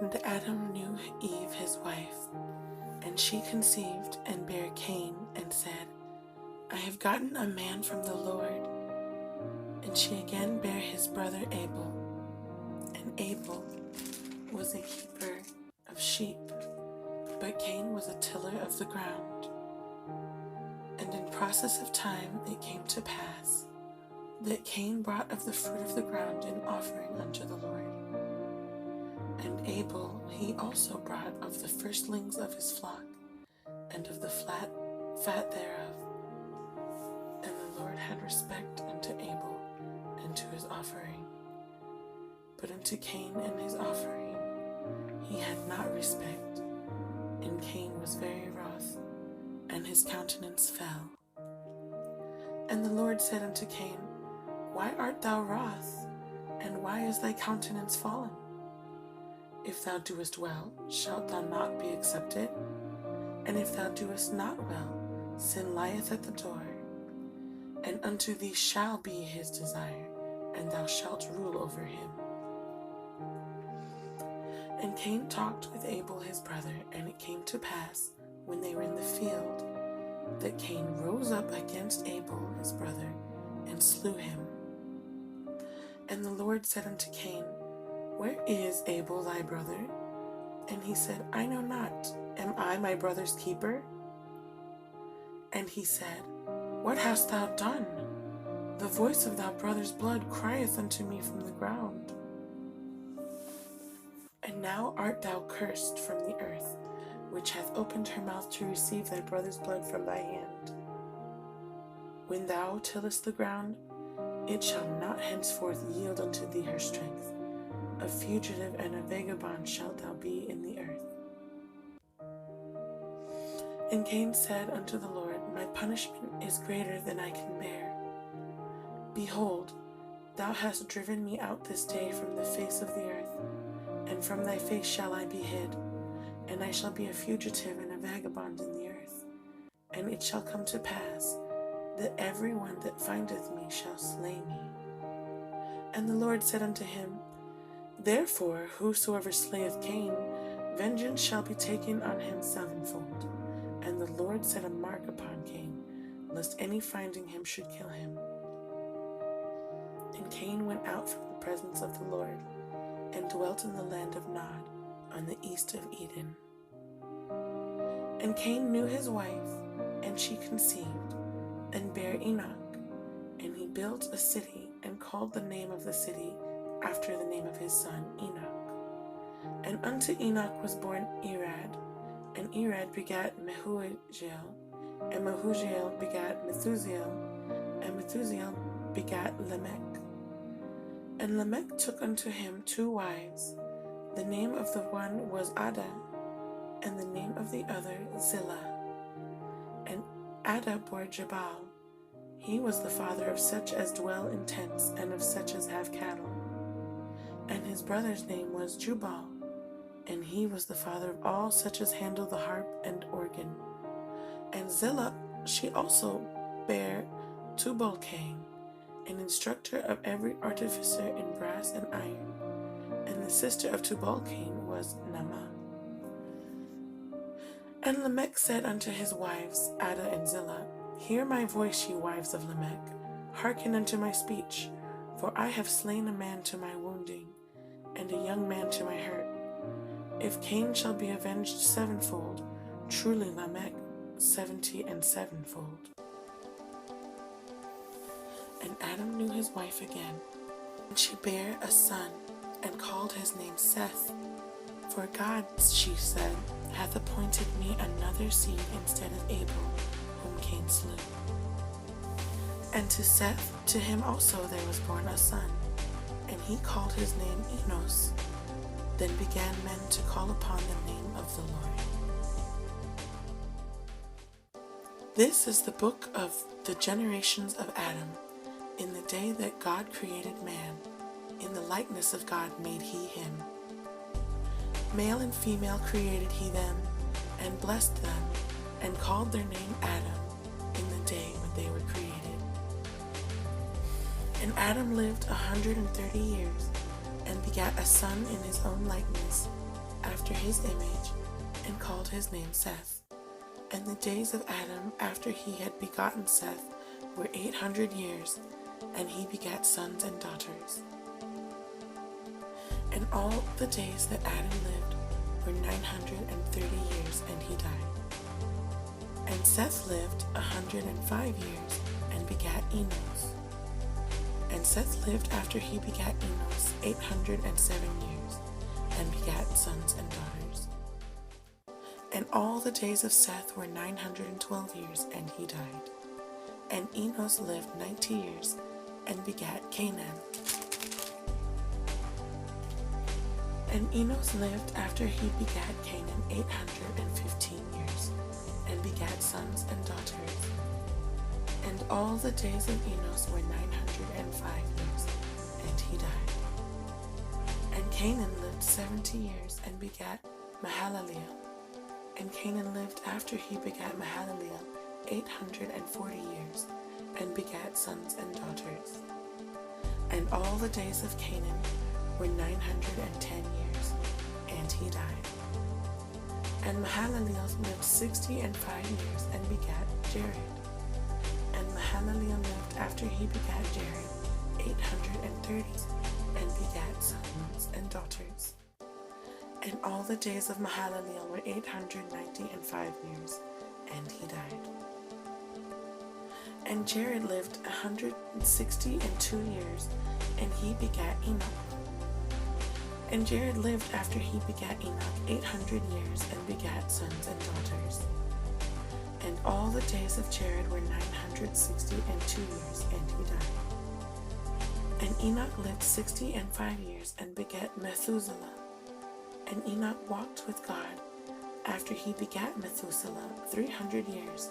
And Adam knew Eve his wife, and she conceived and bare Cain, and said, I have gotten a man from the Lord. And she again bare his brother Abel. And Abel was a keeper of sheep, but Cain was a tiller of the ground. And in process of time it came to pass that Cain brought of the fruit of the ground an offering unto the Lord. And Abel he also brought of the firstlings of his flock, and of the fat thereof. And the Lord had respect unto Abel and to his offering. But unto Cain and his offering he had not respect, and Cain was very wroth, and his countenance fell. And the Lord said unto Cain, Why art thou wroth, and why is thy countenance fallen? If thou doest well, shalt thou not be accepted? And if thou doest not well, sin lieth at the door. And unto thee shall be his desire, and thou shalt rule over him. And Cain talked with Abel his brother, and it came to pass, when they were in the field, that Cain rose up against Abel his brother, and slew him. And the Lord said unto Cain, Where is Abel thy brother? And he said, I know not. Am I my brother's keeper? And he said, What hast thou done? The voice of thy brother's blood crieth unto me from the ground. And now art thou cursed from the earth, which hath opened her mouth to receive thy brother's blood from thy hand. When thou tillest the ground, it shall not henceforth yield unto thee her strength. A fugitive and a vagabond shalt thou be in the earth. And Cain said unto the Lord, My punishment is greater than I can bear. Behold, thou hast driven me out this day from the face of the earth, and from thy face shall I be hid, and I shall be a fugitive and a vagabond in the earth. And it shall come to pass that every one that findeth me shall slay me. And the Lord said unto him, Therefore whosoever slayeth Cain, vengeance shall be taken on him sevenfold. And the Lord set a mark upon Cain, lest any finding him should kill him. And Cain went out from the presence of the Lord, and dwelt in the land of Nod, on the east of Eden. And Cain knew his wife, and she conceived, and bare Enoch. And he built a city, and called the name of the city after the name of his son Enoch. And unto Enoch was born Irad, and Irad begat Mehujael, and Mehujael begat Methusael, and Methusael begat Lamech. And Lamech took unto him 2 wives. The name of the one was Ada, and the name of the other Zillah. And Ada bore Jabal. He was the father of such as dwell in tents, and of such as have cattle. And his brother's name was Jubal, and he was the father of all such as handle the harp and organ. And Zillah, she also bare Tubal-Cain, an instructor of every artificer in brass and iron. And the sister of Tubal-Cain was Naamah. And Lamech said unto his wives, Ada and Zillah, Hear my voice, ye wives of Lamech, hearken unto my speech, for I have slain a man to my wounding, and a young man to my hurt. If Cain shall be avenged sevenfold, truly Lamech 70 and sevenfold. And Adam knew his wife again, and she bare a son, and called his name Seth. For God, she said, hath appointed me another seed instead of Abel, whom Cain slew. And to Seth, to him also there was born a son, and he called his name Enos. Then began men to call upon the name of the Lord. This is the book of the generations of Adam. In the day that God created man, in the likeness of God made he him. Male and female created he them, and blessed them, and called their name Adam, in the day when they were created. And Adam lived 130 years, and begat a son in his own likeness, after his image, and called his name Seth. And the days of Adam after he had begotten Seth were 800 years, and he begat sons and daughters. And all the days that Adam lived were 930 years, and he died. And Seth lived 105 years, and begat Enos. And Seth lived after he begat Enos 807 years, and begat sons and daughters. And all the days of Seth were 912 years, and he died. And Enos lived 90 years, and begat Canaan. And Enos lived after he begat Canaan 815 years, and begat sons and daughters. And all the days of Enos were 905 years, and he died. And Canaan lived 70 years, and begat Mahalaleel. And Canaan lived after he begat Mahalaleel 840 years, and begat sons and daughters. And all the days of Canaan were 910 years, and he died. And Mahalaleel lived 65 years, and begat Jared. And Mahalaleel lived after he begat Jared 830, and begat sons and daughters. And all the days of Mahalaleel were 895 years, and he died. And Jared lived 162 years, and he begat Enoch. And Jared lived after he begat Enoch 800 years, and begat sons and daughters. And all the days of Jared were 962 years, and he died. And Enoch lived 65 years, and begat Methuselah. And Enoch walked with God after he begat Methuselah 300 years,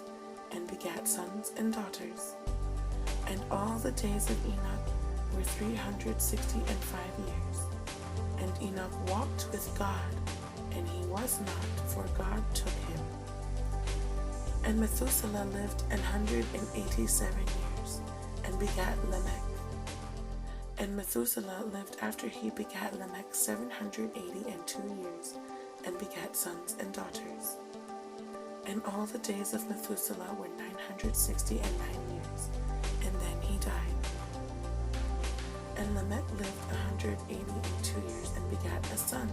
and begat sons and daughters. And all the days of Enoch were 365 years. And Enoch walked with God, and he was not, for God took him. And Methuselah lived 187 years, and begat Lamech. And Methuselah lived after he begat Lamech 782 years, and begat sons and daughters. And all the days of Methuselah were 969 years, and then he died. And Lamech lived 182 years, and begat a son.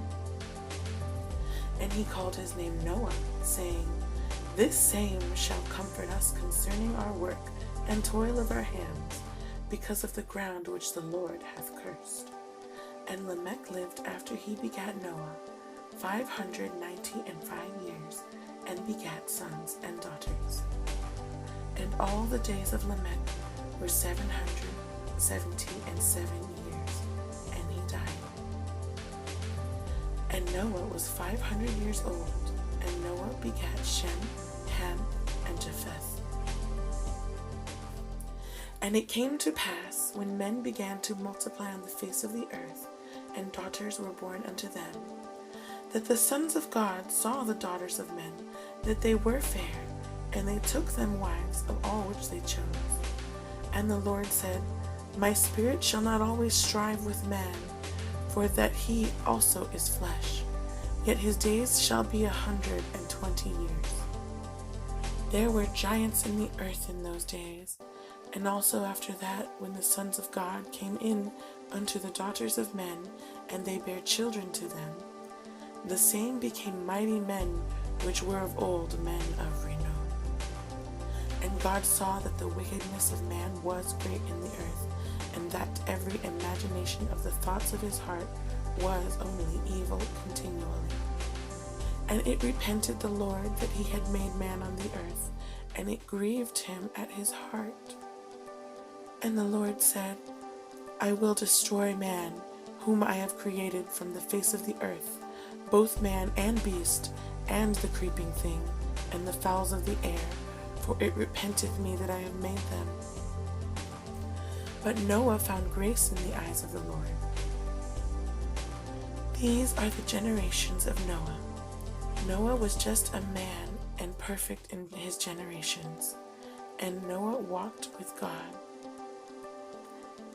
And he called his name Noah, saying, This same shall comfort us concerning our work and toil of our hands, because of the ground which the Lord hath cursed. And Lamech lived after he begat Noah 595 years, and begat sons and daughters. And all the days of Lamech were 777 years, and he died. And Noah was 500 years old, and Noah begat Shem, Ham, and Japheth. And it came to pass, when men began to multiply on the face of the earth, and daughters were born unto them, that the sons of God saw the daughters of men, that they were fair, and they took them wives of all which they chose. And the Lord said, My spirit shall not always strive with man, for that he also is flesh, yet his days shall be 120 years. There were giants in the earth in those days, and also after that, when the sons of God came in unto the daughters of men, and they bare children to them, the same became mighty men, which were of old men of renown. And God saw that the wickedness of man was great in the earth, and that every imagination of the thoughts of his heart was only evil continually. And it repented the Lord that he had made man on the earth, and it grieved him at his heart. And the Lord said, I will destroy man, whom I have created from the face of the earth, both man and beast, and the creeping thing, and the fowls of the air, for it repenteth me that I have made them. But Noah found grace in the eyes of the Lord. These are the generations of Noah. Noah was just a man and perfect in his generations, and Noah walked with God.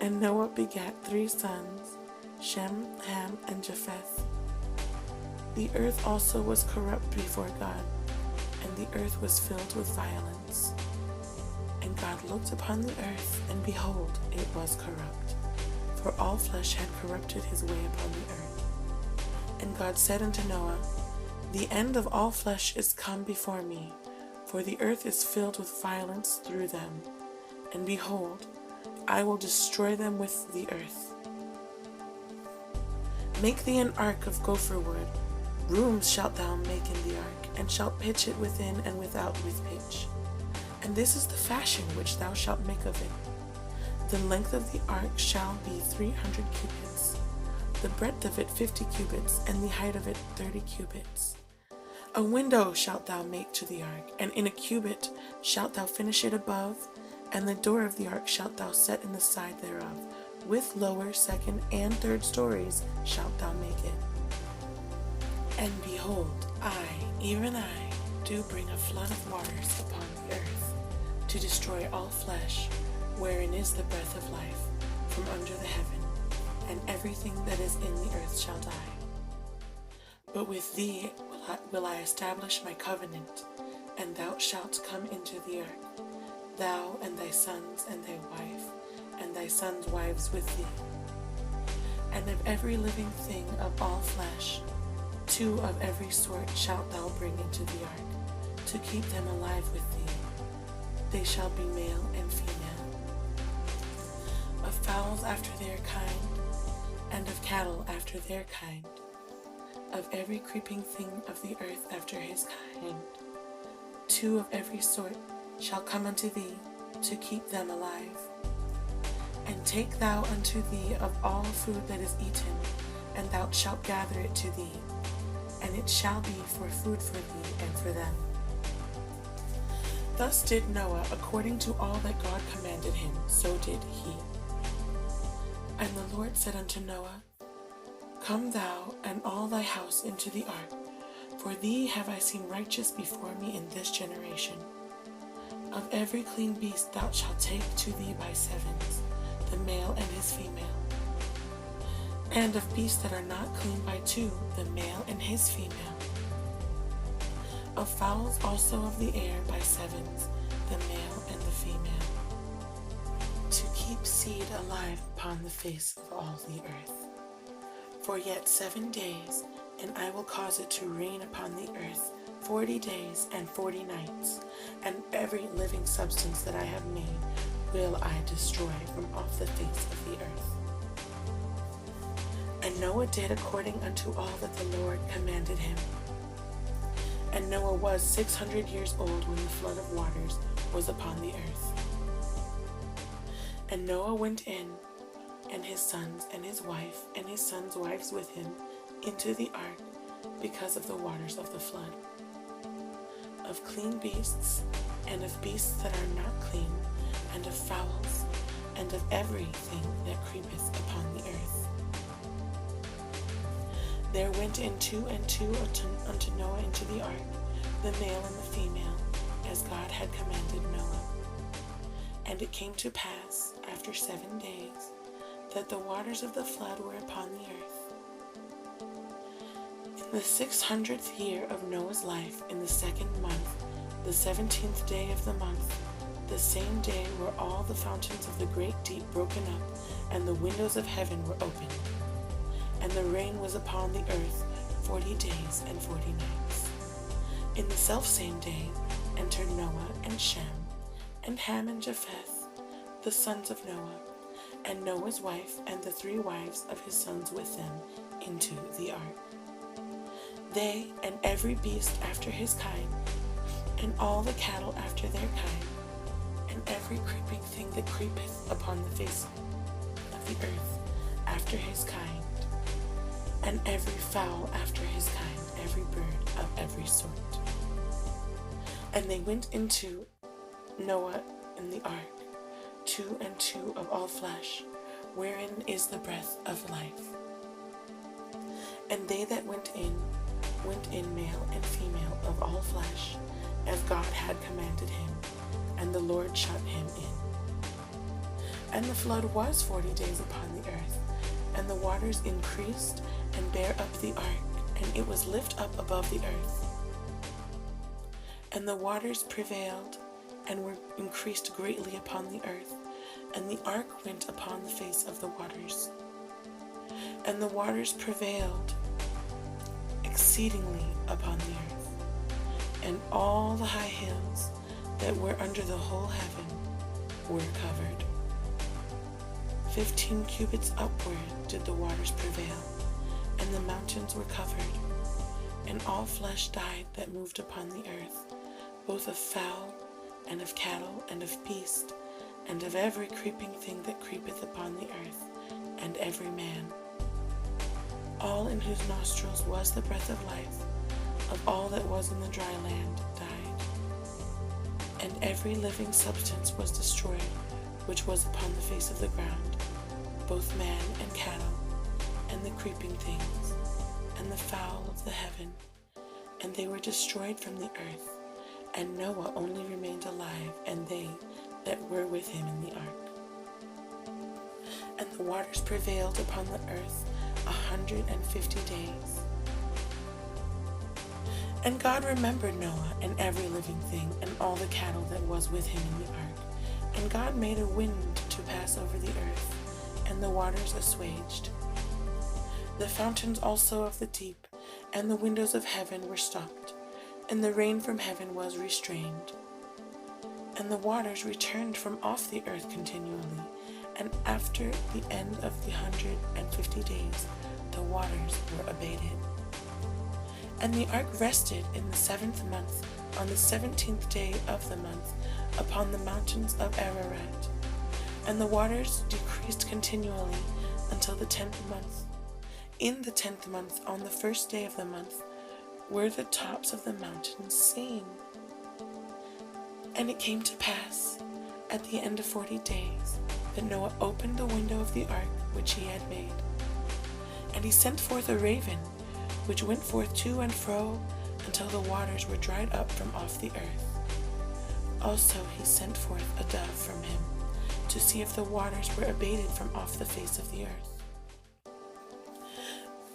And Noah begat 3 sons, Shem, Ham, and Japheth. The earth also was corrupt before God, and the earth was filled with violence. And God looked upon the earth, and behold, it was corrupt, for all flesh had corrupted his way upon the earth. And God said unto Noah, The end of all flesh is come before me, for the earth is filled with violence through them. And behold, I will destroy them with the earth. Make thee an ark of gopher wood. Rooms shalt thou make in the ark, and shalt pitch it within and without with pitch. And this is the fashion which thou shalt make of it. The length of the ark shall be 300 cubits, the breadth of it 50 cubits, and the height of it 30 cubits. A window shalt thou make to the ark, and in a cubit shalt thou finish it above, and the door of the ark shalt thou set in the side thereof. With lower, second, and third stories shalt thou make it. And behold, I, even I, do bring a flood of waters upon the earth, to destroy all flesh, wherein is the breath of life, from under the heaven, and everything that is in the earth shall die. But with thee will I establish my covenant, and thou shalt come into the ark, thou and thy sons and thy wife, and thy sons' wives with thee. And of every living thing of all flesh, 2 of every sort shalt thou bring into the ark, to keep them alive with thee. They shall be male and female. Of fowls after their kind, and of cattle after their kind, of every creeping thing of the earth after his kind, 2 of every sort shall come unto thee, to keep them alive. And take thou unto thee of all food that is eaten, and thou shalt gather it to thee, and it shall be for food for thee and for them. Thus did Noah according to all that God commanded him, so did he. And the Lord said unto Noah, Come thou and all thy house into the ark, for thee have I seen righteous before me in this generation. Of every clean beast thou shalt take to thee by sevens, the male and his female. And of beasts that are not clean by 2, the male and his female. Of fowls also of the air by sevens, the male and the female. To keep seed alive upon the face of all the earth. For yet 7 days, and I will cause it to rain upon the earth 40 days and 40 nights, and every living substance that I have made will I destroy from off the face of the earth. And Noah did according unto all that the Lord commanded him. And Noah was 600 years old when the flood of waters was upon the earth. And Noah went in, and his sons and his wife and his sons' wives with him, into the ark, because of the waters of the flood. Of clean beasts, and of beasts that are not clean, and of fowls, and of everything that creepeth upon the earth. There went in 2 and 2 unto Noah into the ark, the male and the female, as God had commanded Noah. And it came to pass, after 7 days, that the waters of the flood were upon the earth. In the 600th year of Noah's life, in the 2nd month, the 17th day of the month, the same day were all the fountains of the great deep broken up, and the windows of heaven were opened. And the rain was upon the earth 40 days and 40 nights. In the selfsame day entered Noah and Shem, and Ham and Japheth, the sons of Noah, and Noah's wife and the 3 wives of his sons with them, into the ark. They and every beast after his kind, and all the cattle after their kind, and every creeping thing that creepeth upon the face of the earth after his kind, and every fowl after his kind, every bird of every sort. And they went into Noah in the ark, 2 and 2 of all flesh, wherein is the breath of life. And they that went in male and female of all flesh, as God had commanded him, and the Lord shut him in. And the flood was 40 days upon the earth, and the waters increased and bare up the ark, and it was lift up above the earth. And the waters prevailed, and were increased greatly upon the earth, and the ark went upon the face of the waters. And the waters prevailed exceedingly upon the earth, and all the high hills that were under the whole heaven were covered. 15 cubits upward did the waters prevail, and the mountains were covered, and all flesh died that moved upon the earth, both of fowl, and of cattle, and of beast, and of every creeping thing that creepeth upon the earth, and every man. All in whose nostrils was the breath of life, of all that was in the dry land, died. And every living substance was destroyed, which was upon the face of the ground, both man and cattle, and the creeping things, and the fowl of the heaven, and they were destroyed from the earth. And Noah only remained alive, and they that were with him in the ark. And the waters prevailed upon the earth 150 days. And God remembered Noah and every living thing, and all the cattle that was with him in the ark. And God made a wind to pass over the earth, and the waters assuaged. The fountains also of the deep, and the windows of heaven were stopped, and the rain from heaven was restrained. And the waters returned from off the earth continually, and after the end of the 150 days, the waters were abated. And the ark rested in the 7th month, on the 17th day of the month, upon the mountains of Ararat. And the waters decreased continually until the 10th month. In the 10th month, on the 1st day of the month, were the tops of the mountains seen. And it came to pass, at the end of 40 days, that Noah opened the window of the ark which he had made. And he sent forth a raven, which went forth to and fro until the waters were dried up from off the earth. Also he sent forth a dove from him, to see if the waters were abated from off the face of the earth.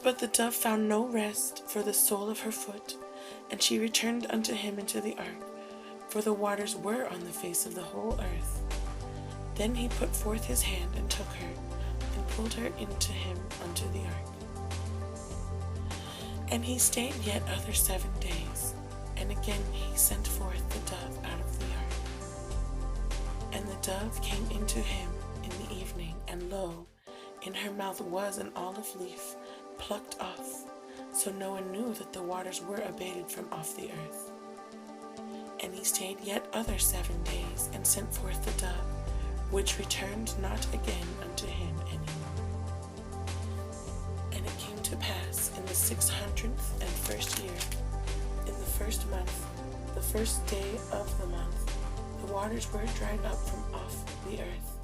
But the dove found no rest for the sole of her foot, and she returned unto him into the ark, for the waters were on the face of the whole earth. Then he put forth his hand and took her, and pulled her into him unto the ark. And he stayed yet other 7 days, and again he sent forth the dove out of the ark. And the dove came into him in the evening, and lo, in her mouth was an olive leaf, plucked off, so no one knew that the waters were abated from off the earth. And he stayed yet other 7 days, and sent forth the dove, which returned not again unto him any more. And it came to pass in the 601st year, in the 1st month, the 1st day of the month, the waters were dried up from off the earth.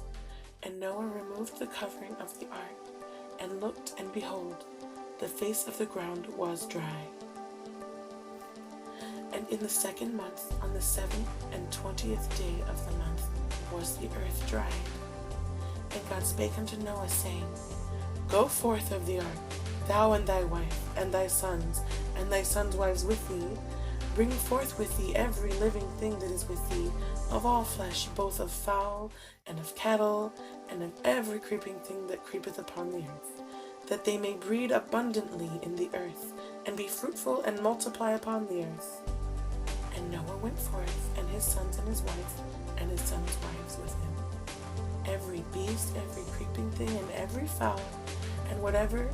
And Noah removed the covering of the ark, and looked, and behold, the face of the ground was dry. And in the 2nd month, on the 27th day of the month, was the earth dried. And God spake unto Noah, saying, Go forth of the ark, thou and thy wife, and thy sons wives with thee. Bring forth with thee every living thing that is with thee, of all flesh, both of fowl, and of cattle, and of every creeping thing that creepeth upon the earth, that they may breed abundantly in the earth, and be fruitful and multiply upon the earth. And Noah went forth, and his sons and his wife, and his sons' wives with him. Every beast, every creeping thing, and every fowl, and whatever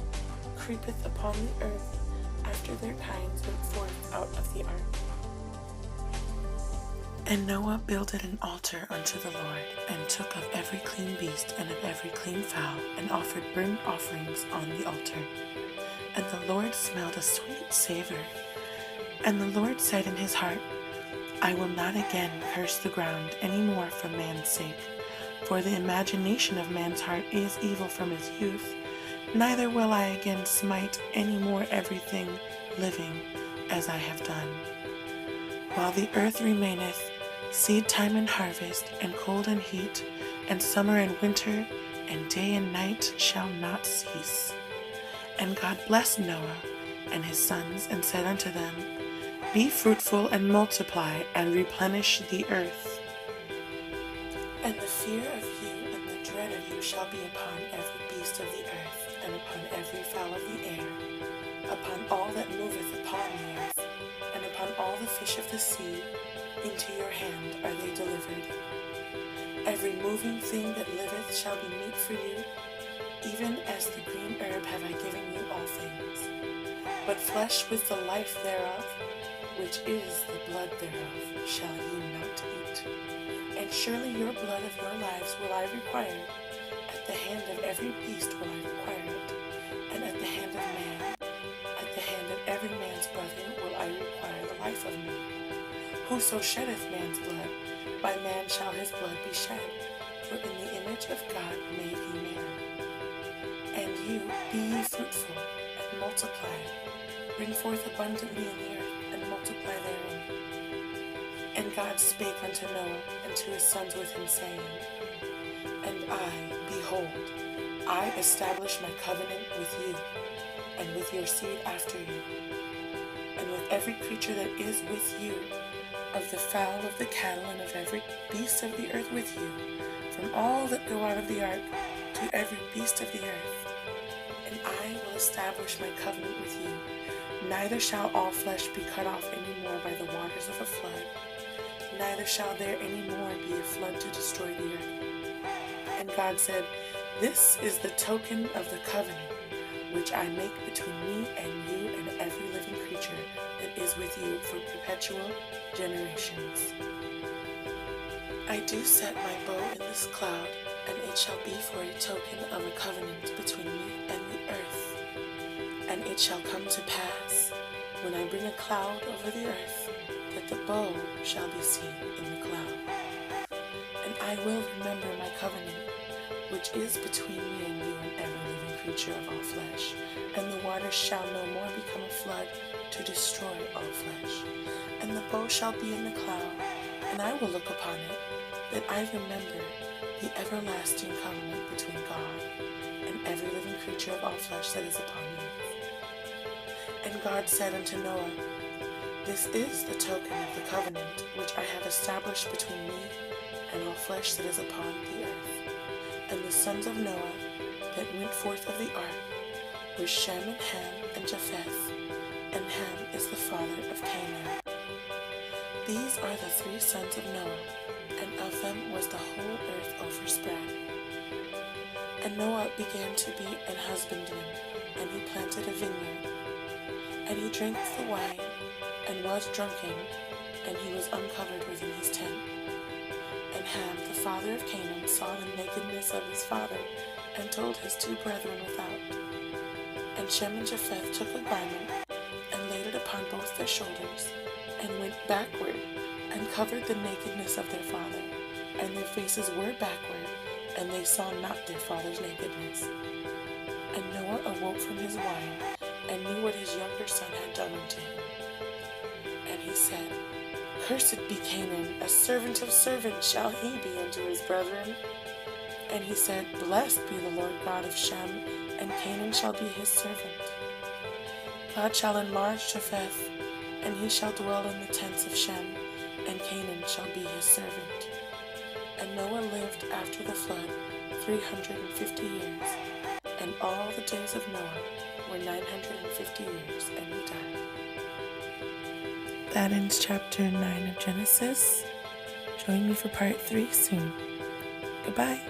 creepeth upon the earth, after their kinds went forth out of the ark. And Noah builded an altar unto the Lord, and took of every clean beast and of every clean fowl, and offered burnt offerings on the altar. And the Lord smelled a sweet savor. And the Lord said in his heart, I will not again curse the ground any more for man's sake, for the imagination of man's heart is evil from his youth, neither will I again smite any more everything living as I have done. While the earth remaineth, seed time and harvest, and cold and heat, and summer and winter, and day and night shall not cease. And God blessed Noah and his sons, and said unto them, Be fruitful and multiply, and replenish the earth. And the fear of you and the dread of you shall be upon every beast of the earth, and upon every fowl of the air, upon all that moveth upon the earth, and upon all the fish of the sea. Into your hand are they delivered. Every moving thing that liveth shall be meat for you, even as the green herb have I given you all things. But flesh with the life thereof, which is the blood thereof, shall ye not eat. And surely your blood of your lives will I require. At the hand of every beast will I require it, and at the hand of man, at the hand of every man's brother will I require the life of man. Whoso sheddeth man's blood, by man shall his blood be shed, for in the image of God made he man. And you, be ye fruitful, and multiply, bring forth abundantly in the earth, and multiply therein. And God spake unto Noah and to his sons with him, saying, And I, behold, I establish my covenant with you, and with your seed after you, and with every creature that is with you, of the fowl of the cattle, and of every beast of the earth with you, from all that go out of the ark to every beast of the earth. And I will establish my covenant with you. Neither shall all flesh be cut off any more by the waters of a flood, neither shall there any more be a flood to destroy the earth. And God said, This is the token of the covenant which I make between me and you and every living creature that is with you for perpetual generations. I do set my bow in this cloud, and it shall be for a token of a covenant between me and the earth. And it shall come to pass, when I bring a cloud over the earth, that the bow shall be seen in the cloud. And I will remember my covenant, which is between me and you and every living creature of all flesh. And the waters shall no more become a flood to destroy all flesh. And the bow shall be in the cloud, and I will look upon it, that I remember the everlasting covenant between God and every living creature of all flesh that is upon the earth. And God said unto Noah, This is the token of the covenant which I have established between me and all flesh that is upon the earth. And the sons of Noah that went forth of the ark were Shem and Ham and Japheth, and Ham is the father of Canaan. These are the 3 sons of Noah, and of them was the whole earth overspread. And Noah began to be an husbandman, and he planted a vineyard. And he drank the wine, and was drunken, and he was uncovered within his tent. And Ham, the father of Canaan, saw the nakedness of his father, and told his 2 brethren without. And Shem and Japheth took a garment, and laid it upon both their shoulders, and went backward, and covered the nakedness of their father. And their faces were backward, and they saw not their father's nakedness. And Noah awoke from his wine, and knew what his younger son had done unto him. And he said, Cursed be Canaan, a servant of servants shall he be unto his brethren. And he said, Blessed be the Lord God of Shem, and Canaan shall be his servant. God shall enlarge Japheth, and he shall dwell in the tents of Shem, and Canaan shall be his servant. And Noah lived after the flood 350 years, and all the days of Noah were 950 years, and he died. That ends chapter 9 of Genesis. Join me for part 3 soon. Goodbye.